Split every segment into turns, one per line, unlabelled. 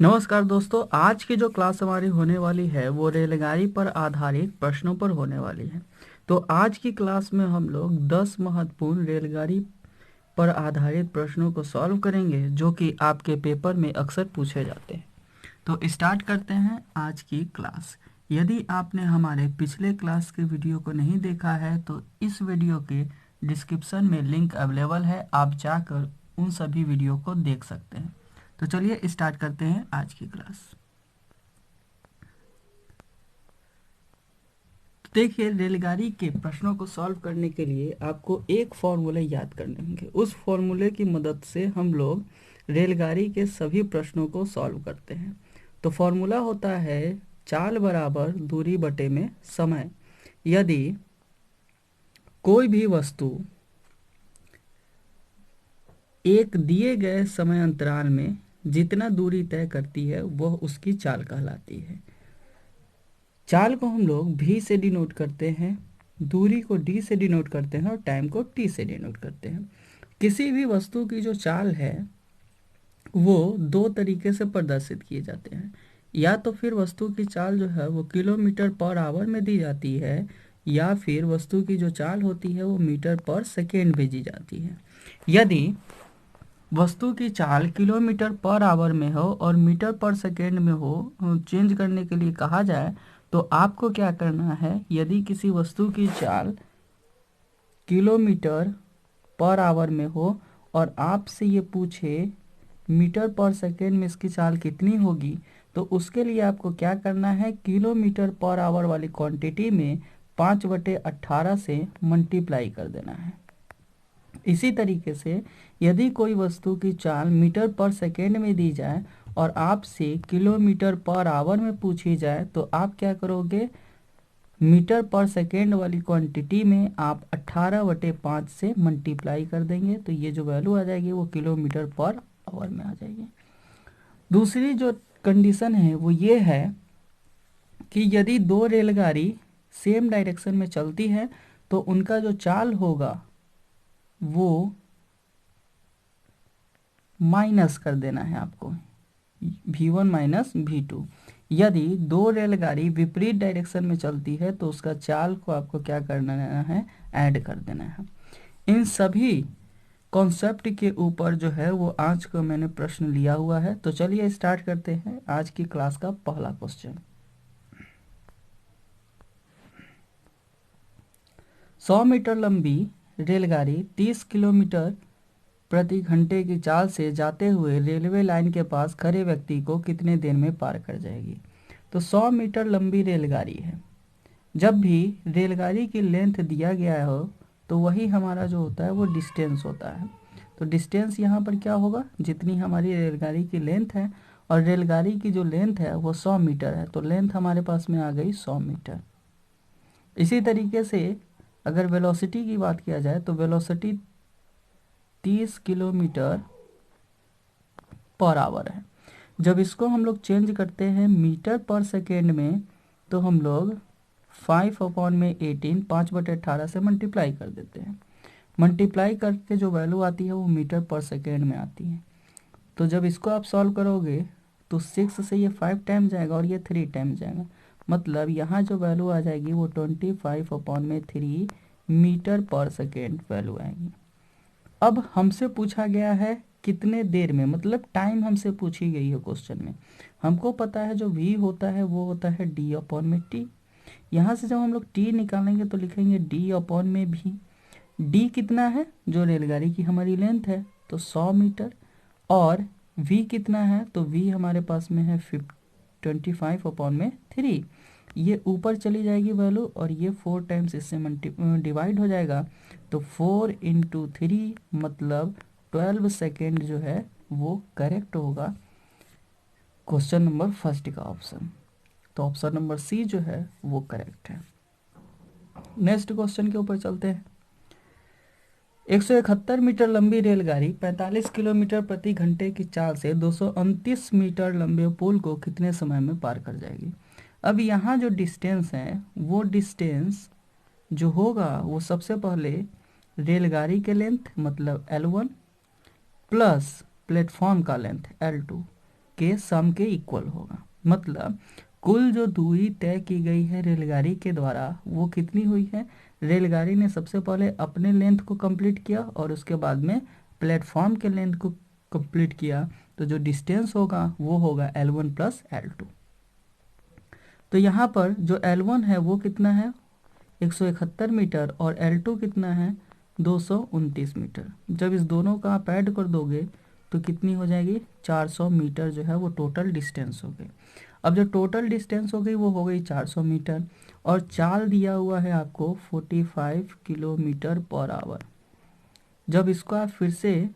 नमस्कार दोस्तों, आज की जो क्लास हमारी होने वाली है वो रेलगाड़ी पर आधारित प्रश्नों पर होने वाली है। तो आज की क्लास में हम लोग 10 महत्वपूर्ण रेलगाड़ी पर आधारित प्रश्नों को सॉल्व करेंगे जो कि आपके पेपर में अक्सर पूछे जाते हैं। तो स्टार्ट करते हैं आज की क्लास। यदि आपने हमारे पिछले क्लास के वीडियो को नहीं देखा है तो इस वीडियो के डिस्क्रिप्शन में लिंक अवेलेबल है, आप जाकर उन सभी वीडियो को देख सकते हैं। तो चलिए स्टार्ट करते हैं आज की क्लास। तो देखिए, रेलगाड़ी के प्रश्नों को सॉल्व करने के लिए आपको एक फॉर्मूले याद करने होंगे। उस फॉर्मूले की मदद से हम लोग रेलगाड़ी के सभी प्रश्नों को सॉल्व करते हैं। तो फॉर्मूला होता है चाल बराबर दूरी बटे में समय। यदि कोई भी वस्तु एक दिए गए समय अंतराल में जितना दूरी तय करती है वह उसकी चाल कहलाती है। चाल को हम लोग v से डिनोट करते हैं, दूरी को d से डिनोट करते हैं और टाइम को t से डिनोट करते हैं। किसी भी वस्तु की जो चाल है वो दो तरीके से प्रदर्शित किए जाते हैं। या तो फिर वस्तु की चाल जो है वो किलोमीटर पर आवर में दी जाती है, या फिर वस्तु की जो चाल होती है वो मीटर पर सेकेंड में दी जाती है। यदि वस्तु की चाल किलोमीटर पर आवर में हो और मीटर पर सेकेंड में हो, चेंज करने के लिए कहा जाए तो आपको क्या करना है। यदि किसी वस्तु की चाल किलोमीटर पर आवर में हो और आपसे ये पूछे मीटर पर सेकेंड में इसकी चाल कितनी होगी, तो उसके लिए आपको क्या करना है, किलोमीटर पर आवर वाली क्वांटिटी में 5/18 से मल्टीप्लाई कर देना है। इसी तरीके से यदि कोई वस्तु की चाल मीटर पर सेकेंड में दी जाए और आपसे किलोमीटर पर आवर में पूछी जाए तो आप क्या करोगे, मीटर पर सेकेंड वाली क्वांटिटी में आप 18/5 से मल्टीप्लाई कर देंगे, तो ये जो वैल्यू आ जाएगी वो किलोमीटर पर आवर में आ जाएगी। दूसरी जो कंडीशन है वो ये है कि यदि दो रेलगाड़ी सेम डायरेक्शन में चलती है तो उनका जो चाल होगा वो माइनस कर देना है आपको, v1 माइनस v2। यदि दो रेलगाड़ी विपरीत डायरेक्शन में चलती है तो उसका चाल को आपको क्या करना है, ऐड कर देना है। इन सभी कॉन्सेप्ट के ऊपर जो है वो आज का मैंने प्रश्न लिया हुआ है। तो चलिए स्टार्ट करते हैं आज की क्लास का पहला क्वेश्चन। 100 मीटर लंबी रेलगाड़ी 30 किलोमीटर प्रति घंटे की चाल से जाते हुए रेलवे लाइन के पास खड़े व्यक्ति को कितने देर में पार कर जाएगी। तो 100 मीटर लंबी रेलगाड़ी है। जब भी रेलगाड़ी की लेंथ दिया गया हो तो वही हमारा जो होता है वो डिस्टेंस होता है। तो डिस्टेंस यहाँ पर क्या होगा, जितनी हमारी रेलगाड़ी की लेंथ है, और रेलगाड़ी की जो लेंथ है वो 100 मीटर है, तो लेंथ हमारे पास में आ गई 100 मीटर। इसी तरीके से अगर वेलोसिटी की बात किया जाए तो वेलोसिटी 30 किलोमीटर पर आवर है। जब इसको हम लोग चेंज करते हैं मीटर पर सेकेंड में तो हम लोग 5/18 5/18 से मल्टीप्लाई कर देते हैं। मल्टीप्लाई करके जो वैल्यू आती है वो मीटर पर सेकेंड में आती है। तो जब इसको आप सॉल्व करोगे तो 6 से ये 5 टाइम जाएगा और ये 3 टाइम जाएगा, मतलब यहाँ जो वैल्यू आ जाएगी वो 25/3 मीटर पर सेकेंड वैल्यू आएगी। अब हमसे पूछा गया है कितने देर में, मतलब टाइम हमसे पूछी गई है क्वेश्चन में। हमको पता है जो v होता है वो होता है d/t। यहाँ से जब हम लोग t निकालेंगे तो लिखेंगे d/v। d कितना है, जो रेलगाड़ी की हमारी लेंथ है, तो 100 मीटर। और v कितना है, तो v हमारे पास में है 25/3। ये ऊपर चली जाएगी वैल्यू और ये 4 टाइम्स इससे डिवाइड हो जाएगा, तो 4 × 3 मतलब 12 सेकेंड जो है वो करेक्ट होगा क्वेश्चन नंबर फर्स्ट का ऑप्शन। तो ऑप्शन नंबर सी जो है वो करेक्ट है। नेक्स्ट क्वेश्चन के ऊपर चलते हैं। 171 मीटर लंबी रेलगाड़ी 45 किलोमीटर प्रति घंटे की चाल से 229 मीटर लंबे पुल को कितने समय में पार कर जाएगी। अब यहाँ जो डिस्टेंस है वो डिस्टेंस जो होगा वो सबसे पहले रेलगाड़ी के लेंथ मतलब L1 प्लस प्लेटफॉर्म का लेंथ L2, के सम के इक्वल होगा। मतलब कुल जो दूरी तय की गई है रेलगाड़ी के द्वारा वो कितनी हुई है। रेलगाड़ी ने सबसे पहले अपने लेंथ को कंप्लीट किया और उसके बाद में प्लेटफॉर्म के लेंथ को कंप्लीट किया, तो जो डिस्टेंस होगा वो होगा L1 प्लस L2। तो यहाँ पर जो L1 है वो कितना है 171 मीटर और L2 कितना है 229 मीटर। जब इस दोनों का आप ऐड कर दोगे तो कितनी हो जाएगी 400 मीटर जो है वो टोटल डिस्टेंस हो गई। अब जो टोटल डिस्टेंस हो गई वो हो गई 400 मीटर और चाल दिया हुआ है आपको 45 किलोमीटर पर आवर। जब इसको आप फिर से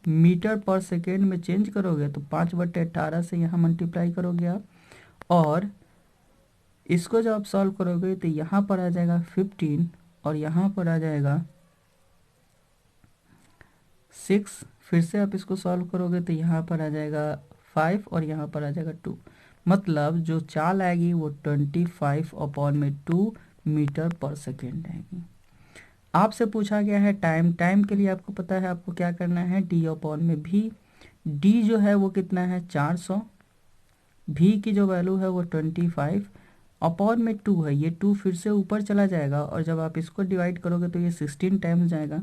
मीटर पर सेकेंड में चेंज करोगे तो 5/18 से यहाँ मल्टीप्लाई करोगे आप, और इसको जब आप सॉल्व करोगे तो यहाँ पर आ जाएगा 15 और यहाँ पर आ जाएगा 6। फिर से आप इसको सॉल्व करोगे तो यहाँ पर आ जाएगा 5 और यहाँ पर आ जाएगा 2। मतलब जो चाल आएगी वो 25/2 मीटर पर सेकेंड आएगी। आपसे पूछा गया है टाइम। टाइम के लिए आपको पता है आपको क्या करना है, d/v। d जो है वो कितना है 400, v की जो वैल्यू है वो 25 अपॉन में 2 है। ये 2 फिर से ऊपर चला जाएगा और जब आप इसको डिवाइड करोगे तो ये 16 टाइम्स जाएगा।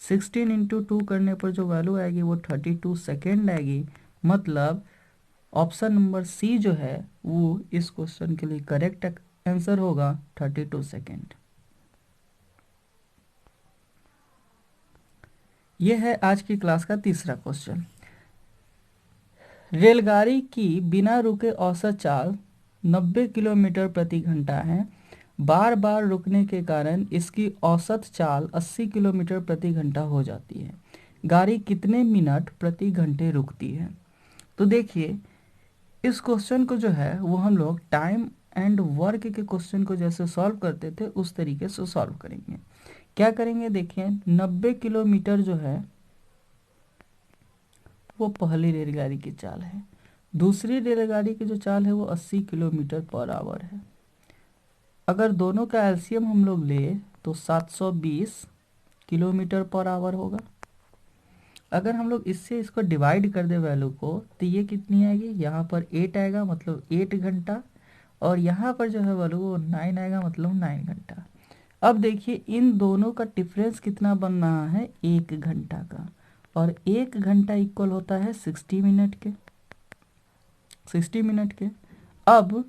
16 इंटू 2 करने पर जो वैल्यू आएगी वो 32 सेकेंड आएगी। मतलब ऑप्शन नंबर सी जो है वो इस क्वेश्चन के लिए करेक्ट आंसर होगा 32 सेकेंड। ये है आज की क्लास का तीसरा क्वेश्चन। रेलगाड़ी की बिना रुके औसत चाल 90 किलोमीटर प्रति घंटा है। बार बार रुकने के कारण इसकी औसत चाल 80 किलोमीटर प्रति घंटा हो जाती है। गाड़ी कितने मिनट प्रति घंटे रुकती है। तो देखिए इस क्वेश्चन को जो है वो हम लोग टाइम एंड वर्क के क्वेश्चन को जैसे सॉल्व करते थे उस तरीके से सॉल्व करेंगे। क्या करेंगे देखिए 90 किलोमीटर जो है वो पहली रेलगाड़ी की चाल है। दूसरी रेलगाड़ी की जो चाल है वो 80 किलोमीटर पर आवर है। अगर दोनों का एलसीएम हम लोग ले तो 720 किलोमीटर पर आवर होगा। अगर हम लोग इससे इसको डिवाइड कर दे वैल्यू को तो ये कितनी आएगी, यहाँ पर 8 आएगा मतलब 8 घंटा, और यहाँ पर जो है वैल्यू वो 9 आएगा मतलब 9 घंटा। अब देखिए इन दोनों का डिफरेंस कितना बन रहा है 1 घंटा का, और 1 घंटा इक्वल होता है 60 मिनट के। 60 मिनट के। अब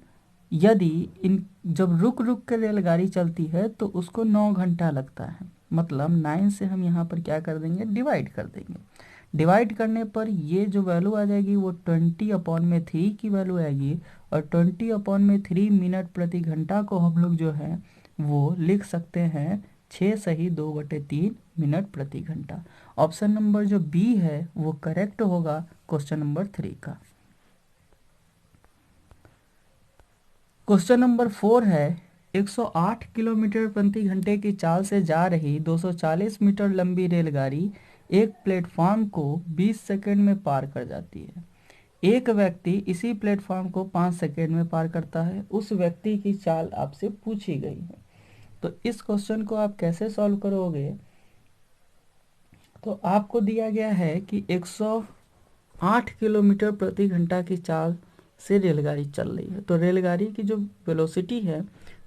यदि इन जब रुक रुक कर रेलगाड़ी चलती है तो उसको 9 घंटा लगता है। मतलब 9 से हम यहाँ पर क्या कर देंगे डिवाइड कर देंगे। डिवाइड करने पर ये जो वैल्यू आ जाएगी वो 20/3 की वैल्यू आएगी, और 20/3 मिनट प्रति घंटा को हम लोग जो है वो लिख सकते हैं 6 सही 2/3 मिनट प्रति घंटा। ऑप्शन नंबर जो बी है वो करेक्ट होगा क्वेश्चन नंबर 3 का। क्वेश्चन नंबर 4 है 108 किलोमीटर प्रति घंटे की चाल से जा रही 240 मीटर लंबी रेलगाड़ी एक प्लेटफॉर्म को 20 सेकंड में पार कर जाती है। एक व्यक्ति इसी प्लेटफॉर्म को 5 सेकंड में पार करता है। उस व्यक्ति की चाल आपसे पूछी गई है। तो इस क्वेश्चन को आप कैसे सॉल्व करोगे, तो आपको दिया गया है कि 108 किलोमीटर प्रति घंटा की चाल से रेलगाड़ी चल रही है। तो रेलगाड़ी की जो वेलोसिटी है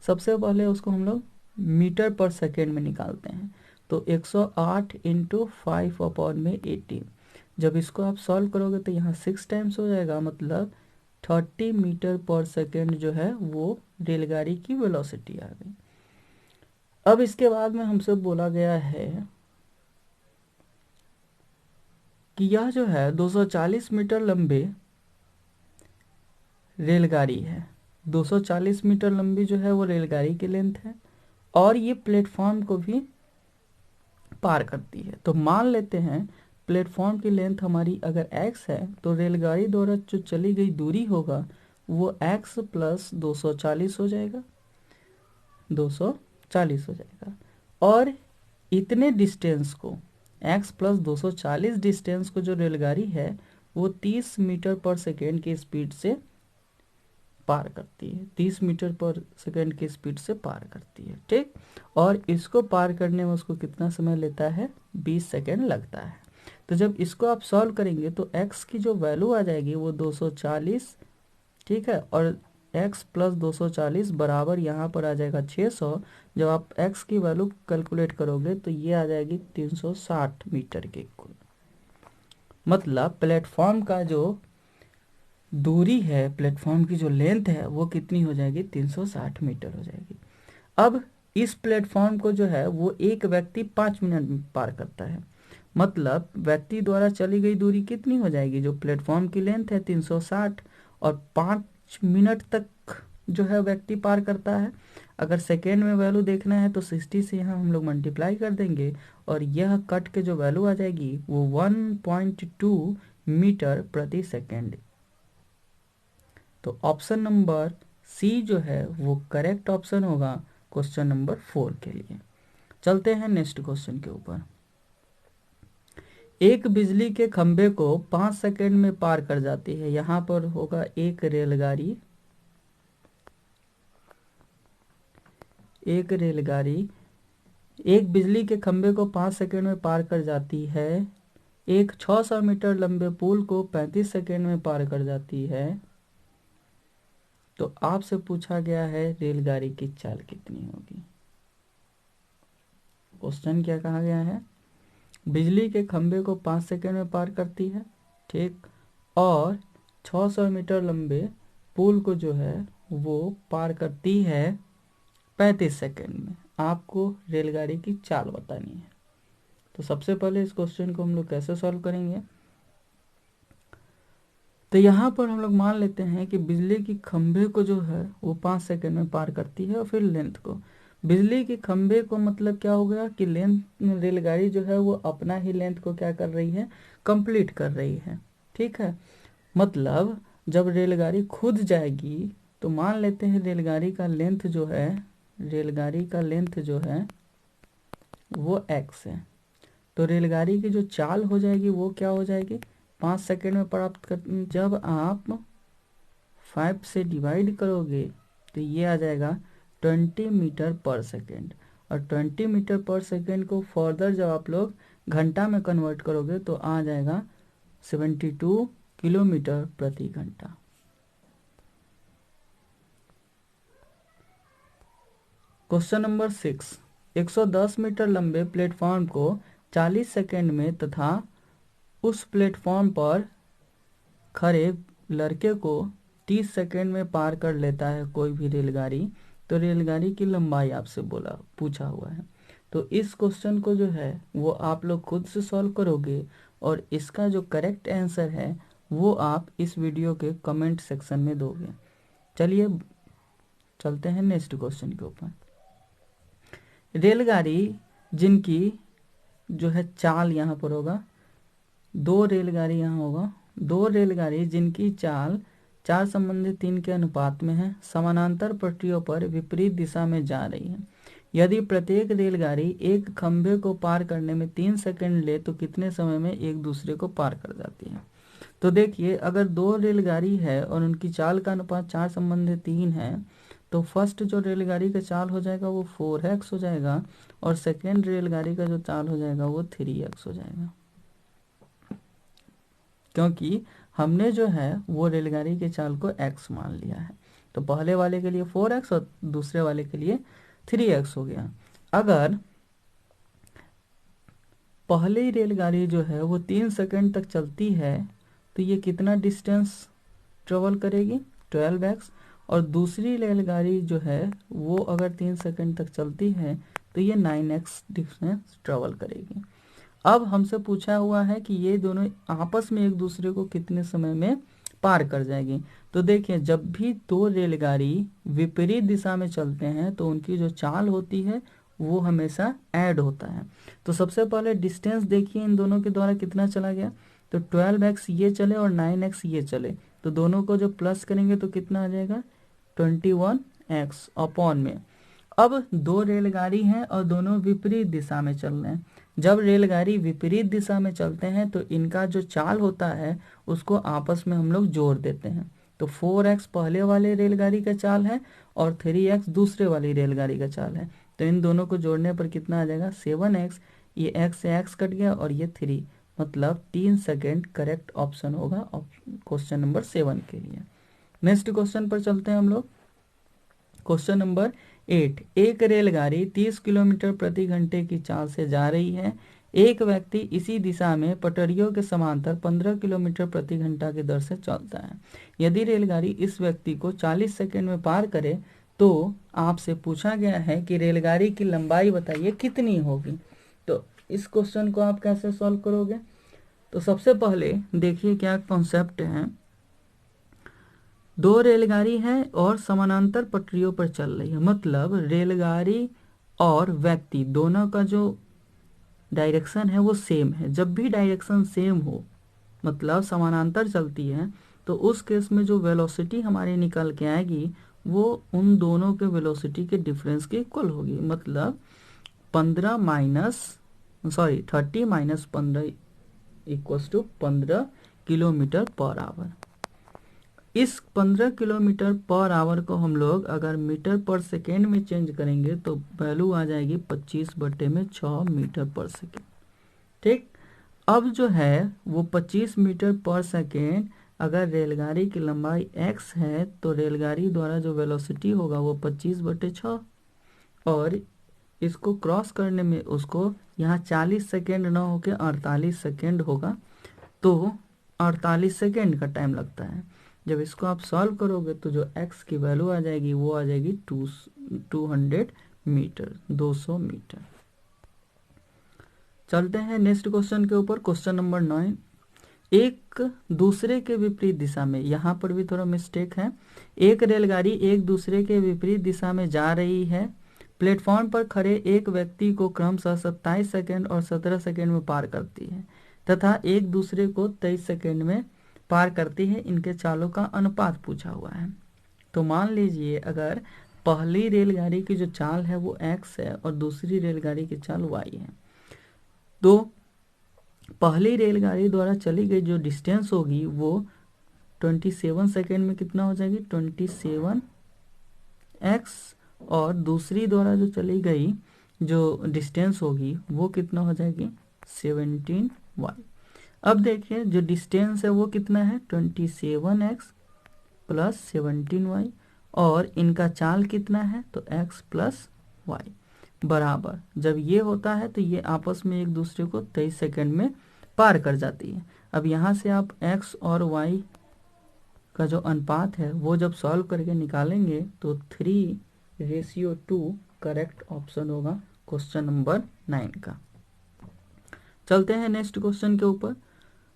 सबसे पहले उसको हम लोग मीटर पर सेकेंड में निकालते हैं। तो 108 इंटू 5/18। जब इसको आप सॉल्व करोगे तो यहाँ 6 टाइम्स हो जाएगा, मतलब 30 मीटर पर सेकेंड जो है वो रेलगाड़ी की वेलोसिटी आ गई। अब इसके बाद में हमसे बोला गया है कि यह जो है 240 मीटर लंबे रेलगाड़ी है। 240 मीटर लंबी जो है वो रेलगाड़ी की लेंथ है, और ये प्लेटफॉर्म को भी पार करती है। तो मान लेते हैं प्लेटफॉर्म की लेंथ हमारी अगर x है तो रेलगाड़ी द्वारा जो चली गई दूरी होगा वो x प्लस 240 हो जाएगा, 240 हो जाएगा। और इतने डिस्टेंस को x प्लस 240 डिस्टेंस को जो रेलगाड़ी है वो 30 मीटर पर सेकेंड की स्पीड से पार करती है। 30 मीटर पर सेकेंड की स्पीड से पार करती है, ठीक। और इसको पार करने में उसको कितना समय लेता है 20 सेकेंड लगता है। तो जब इसको आप सॉल्व करेंगे तो x की जो वैल्यू आ जाएगी वो 240, ठीक है, और x प्लस 240 बराबर यहाँ पर आ जाएगा 600। जब आप x की वैल्यू कैलकुलेट करोगे तो ये आ जाएगी 360 मीटर के इक्वल। मतलब प्लेटफॉर्म का जो दूरी है, प्लेटफॉर्म की जो लेंथ है वो कितनी हो जाएगी, 360 मीटर हो जाएगी। अब इस प्लेटफॉर्म को जो है वो एक व्यक्ति 5 मिनट में पार करता है। मतलब व्यक्ति द्वारा चली गई दूरी कितनी हो जाएगी, जो प्लेटफॉर्म की लेंथ है 360 और 5 मिनट तक जो है व्यक्ति पार करता है। अगर सेकेंड में वैल्यू देखना है तो 60 से यहाँ हम लोग मल्टीप्लाई कर देंगे और यह कट के जो वैल्यू आ जाएगी वो 1.2 मीटर प्रति सेकेंड। तो ऑप्शन नंबर सी जो है वो करेक्ट ऑप्शन होगा क्वेश्चन नंबर 4 के लिए। चलते हैं नेक्स्ट क्वेश्चन के ऊपर। एक बिजली के खंभे को 5 सेकेंड में पार कर जाती है। यहाँ पर होगा एक रेलगाड़ी, एक बिजली के खंभे को 5 सेकेंड में पार कर जाती है। एक 600 मीटर लंबे पुल को 35 सेकेंड में पार कर जाती है। तो आपसे पूछा गया है रेलगाड़ी की चाल कितनी होगी। क्वेश्चन क्या कहा गया है, बिजली के खंभे को 5 सेकेंड में पार करती है, ठीक, और 600 मीटर लंबे पुल को जो है वो पार करती है 35 सेकेंड में। आपको रेलगाड़ी की चाल बतानी है। तो सबसे पहले इस क्वेश्चन को हम लोग कैसे सॉल्व करेंगे, तो यहाँ पर हम लोग मान लेते हैं कि बिजली की खंभे को जो है वो 5 सेकेंड में पार करती है और फिर लेंथ को, बिजली के खंभे को मतलब क्या हो गया कि लेंथ, रेलगाड़ी जो है वो अपना ही लेंथ को क्या कर रही है, कंप्लीट कर रही है, ठीक है। मतलब जब रेलगाड़ी खुद जाएगी तो मान लेते हैं रेलगाड़ी का लेंथ जो है, रेलगाड़ी का लेंथ जो है वो x है। तो रेलगाड़ी की जो चाल हो जाएगी वो क्या हो जाएगी, 5 सेकेंड में प्राप्त कर, जब आप 5 से डिवाइड करोगे तो ये आ जाएगा 20 मीटर पर सेकेंड। और 20 मीटर पर सेकेंड को फर्दर जब आप लोग घंटा में कन्वर्ट करोगे तो आ जाएगा 72 किलोमीटर प्रति घंटा। क्वेश्चन नंबर 6, 110 मीटर लंबे प्लेटफॉर्म को 40 सेकेंड में तथा उस प्लेटफॉर्म पर खड़े लड़के को 30 सेकेंड में पार कर लेता है कोई भी रेलगाड़ी। तो रेलगाड़ी की लंबाई आपसे पूछा हुआ है। तो इस क्वेश्चन को जो है वो आप लोग खुद से सॉल्व करोगे और इसका जो करेक्ट आंसर है वो आप इस वीडियो के कमेंट सेक्शन में दोगे। चलिए चलते हैं नेक्स्ट क्वेश्चन के ऊपर। रेलगाड़ी जिनकी जो है चाल यहाँ पर होगा, दो रेलगाड़ी यहाँ होगा, दो रेलगाड़ी जिनकी चाल 4:3 के अनुपात में है, समानांतर पटरियों पर विपरीत दिशा में जा रही है। यदि प्रत्येक रेलगाड़ी एक खंभे को पार करने में 3 सेकंड ले तो कितने समय में एक दूसरे को पार कर जाती है। तो देखिए अगर दो रेलगाड़ी है और उनकी चाल का अनुपात 4:3 है तो फर्स्ट जो रेलगाड़ी का चाल हो जाएगा वो 4x हो जाएगा और सेकेंड रेलगाड़ी का जो चाल हो जाएगा वो 3x हो जाएगा, क्योंकि हमने जो है वो रेलगाड़ी के चाल को x मान लिया है। तो पहले वाले के लिए 4x और दूसरे वाले के लिए 3x हो गया। अगर पहली रेलगाड़ी जो है वो 3 सेकंड तक चलती है तो ये कितना डिस्टेंस ट्रेवल करेगी, 12x, और दूसरी रेलगाड़ी जो है वो अगर 3 सेकंड तक चलती है तो ये 9x डिस्टेंस ट्रेवल करेगी। अब हमसे पूछा हुआ है कि ये दोनों आपस में एक दूसरे को कितने समय में पार कर जाएगी। तो देखिए जब भी दो रेलगाड़ी विपरीत दिशा में चलते हैं तो उनकी जो चाल होती है वो हमेशा ऐड होता है। तो सबसे पहले डिस्टेंस देखिए इन दोनों के द्वारा कितना चला गया, तो 12x ये चले और 9x ये चले, तो दोनों को जो प्लस करेंगे तो कितना आ जाएगा 21x अपॉन में। अब दो रेलगाड़ी हैं और दोनों विपरीत दिशा में चल रहे हैं। जब रेलगाड़ी विपरीत दिशा में चलते हैं तो इनका जो चाल होता है उसको आपस में हम लोग जोड़ देते हैं। तो 4x पहले वाले रेलगाड़ी का चाल है और 3x दूसरे वाली रेलगाड़ी का चाल है। तो इन दोनों को जोड़ने पर कितना आ जाएगा 7x, ये x से x कट गया और ये 3, मतलब 3 सेकेंड करेक्ट ऑप्शन होगा क्वेश्चन नंबर 7 के लिए। नेक्स्ट क्वेश्चन पर चलते हैं हम लोग। क्वेश्चन नंबर 8, एक रेलगाड़ी 30 किलोमीटर प्रति घंटे की चाल से जा रही है। एक व्यक्ति इसी दिशा में पटरियों के समांतर 15 किलोमीटर प्रति घंटा की दर से चलता है। यदि रेलगाड़ी इस व्यक्ति को 40 सेकंड में पार करे तो आपसे पूछा गया है कि रेलगाड़ी की लंबाई बताइए कितनी होगी। तो इस क्वेश्चन को आप कैसे सॉल्व करोगे? तो सबसे पहले देखिए क्या कॉन्सेप्ट है। दो रेलगाड़ी है और समानांतर पटरियों पर चल रही है, मतलब रेलगाड़ी और व्यक्ति दोनों का जो डायरेक्शन है वो सेम है। जब भी डायरेक्शन सेम हो, मतलब समानांतर चलती है, तो उस केस में जो वेलोसिटी हमारी निकल के आएगी वो उन दोनों के वेलोसिटी के डिफरेंस के इक्वल होगी। मतलब 30 minus 15 equals to 15 kilometre per hour. इस 15 किलोमीटर पर आवर को हम लोग अगर मीटर पर सेकेंड में चेंज करेंगे तो वैल्यू आ जाएगी 25/6 मीटर पर सेकेंड। ठीक, अब जो है वो 25 मीटर पर सेकेंड, अगर रेलगाड़ी की लंबाई x है तो रेलगाड़ी द्वारा जो वेलोसिटी होगा वो 25/6, और इसको क्रॉस करने में उसको यहाँ 40 सेकेंड ना होके 48 सेकेंड होगा, तो 48 सेकेंड का टाइम लगता है। जब इसको आप सॉल्व करोगे तो जो x की वैल्यू आ जाएगी वो आ जाएगी 200 मीटर, 200 मीटर। चलते हैं नेक्स्ट क्वेश्चन के ऊपर। क्वेश्चन नंबर 9, एक दूसरे के विपरीत दिशा में, यहाँ पर भी थोड़ा मिस्टेक है। एक रेलगाड़ी एक दूसरे के विपरीत दिशा में जा रही है। प्लेटफॉर्म पर खड़े एक व्यक्ति को क्रमशः 27 सेकेंड और 17 सेकेंड में पार करती है तथा एक दूसरे को 23 सेकेंड में पार करती है। इनके चालों का अनुपात पूछा हुआ है। तो मान लीजिए अगर पहली रेलगाड़ी की जो चाल है वो x है और दूसरी रेलगाड़ी की चाल y है, तो पहली रेलगाड़ी द्वारा चली गई जो डिस्टेंस होगी वो 27 सेकेंड में कितना हो जाएगी 27x, और दूसरी द्वारा जो चली गई जो डिस्टेंस होगी वो कितना हो जाएगी 17y। अब देखिए जो डिस्टेंस है वो कितना है 27x प्लस 17y, और इनका चाल कितना है तो x प्लस y बराबर, जब ये होता है तो ये आपस में एक दूसरे को 23 सेकेंड में पार कर जाती है। अब यहाँ से आप x और y का जो अनुपात है वो जब सॉल्व करके निकालेंगे तो 3:2 करेक्ट ऑप्शन होगा क्वेश्चन नंबर 9 का। चलते हैं नेक्स्ट क्वेश्चन के ऊपर।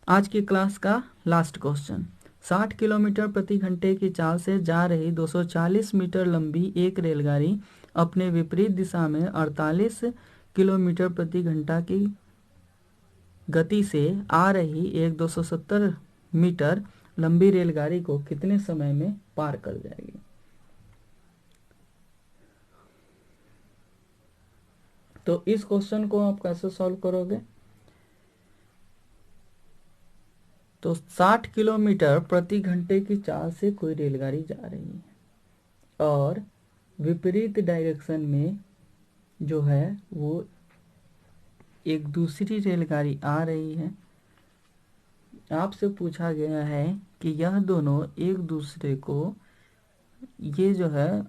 आज की क्लास का लास्ट क्वेश्चन, 60 किलोमीटर प्रति घंटे की चाल से जा रही 240 मीटर लंबी एक रेलगाड़ी अपने विपरीत दिशा में 48 किलोमीटर प्रति घंटा की गति से आ रही एक 270 मीटर लंबी रेलगाड़ी को कितने समय में पार कर जाएगी। तो इस क्वेश्चन को आप कैसे सॉल्व करोगे? तो 60 किलोमीटर प्रति घंटे की चाल से कोई रेलगाड़ी जा रही है और विपरीत डायरेक्शन में जो है वो एक दूसरी रेलगाड़ी आ रही है। आपसे पूछा गया है कि यह दोनों एक दूसरे को, ये जो है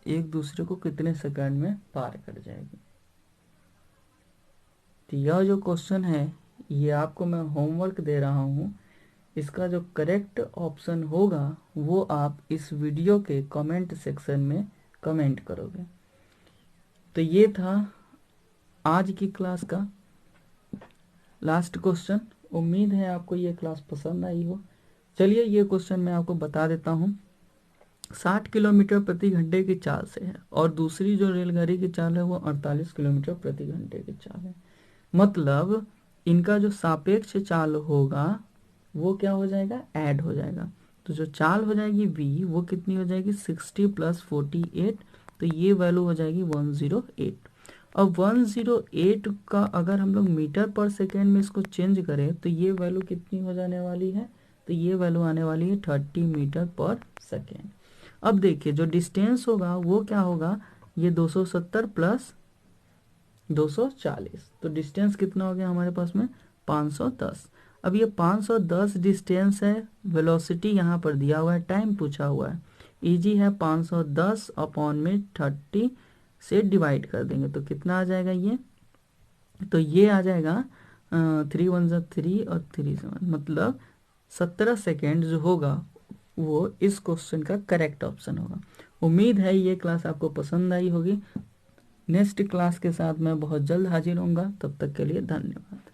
एक दूसरे को कितने सेकंड में पार कर जाएगी। तो यह जो क्वेश्चन है ये आपको मैं होमवर्क दे रहा हूँ। इसका जो करेक्ट ऑप्शन होगा वो आप इस वीडियो के कमेंट सेक्शन में कमेंट करोगे। तो ये था आज की क्लास का लास्ट क्वेश्चन। उम्मीद है आपको ये क्लास पसंद आई हो। चलिए ये क्वेश्चन मैं आपको बता देता हूँ। 60 किलोमीटर प्रति घंटे की चाल से है और दूसरी जो रेलगाड़ी की चाल है वो 48 किलोमीटर प्रति घंटे की चाल है। मतलब इनका जो सापेक्ष चाल होगा वो क्या हो जाएगा, ऐड हो जाएगा। तो जो चाल हो जाएगी v वो कितनी हो जाएगी 60 + 48, तो ये वैल्यू हो जाएगी 108। अब 108 का अगर हम लोग मीटर पर सेकेंड में इसको चेंज करें तो ये वैल्यू कितनी हो जाने वाली है, तो ये वैल्यू आने वाली है 30 मीटर पर सेकेंड। अब देखिए जो डिस्टेंस होगा वो क्या होगा, ये 270 + 240, तो डिस्टेंस कितना हो गया हमारे पास में 510। अब ये 510 डिस्टेंस है, वेलोसिटी यहाँ पर दिया हुआ है, टाइम पूछा हुआ है, इजी है, 510 अपॉन में 30 से डिवाइड कर देंगे तो कितना आ जाएगा ये, तो ये आ जाएगा 3 1 जा 3 और 3 7, मतलब 17 सेकेंड जो होगा वो इस क्वेश्चन का करेक्ट ऑप्शन होगा। उम्मीद है ये क्लास आपको पसंद आई होगी। नेक्स्ट क्लास के साथ मैं बहुत जल्द हाजिर होऊंगा, तब तक के लिए धन्यवाद।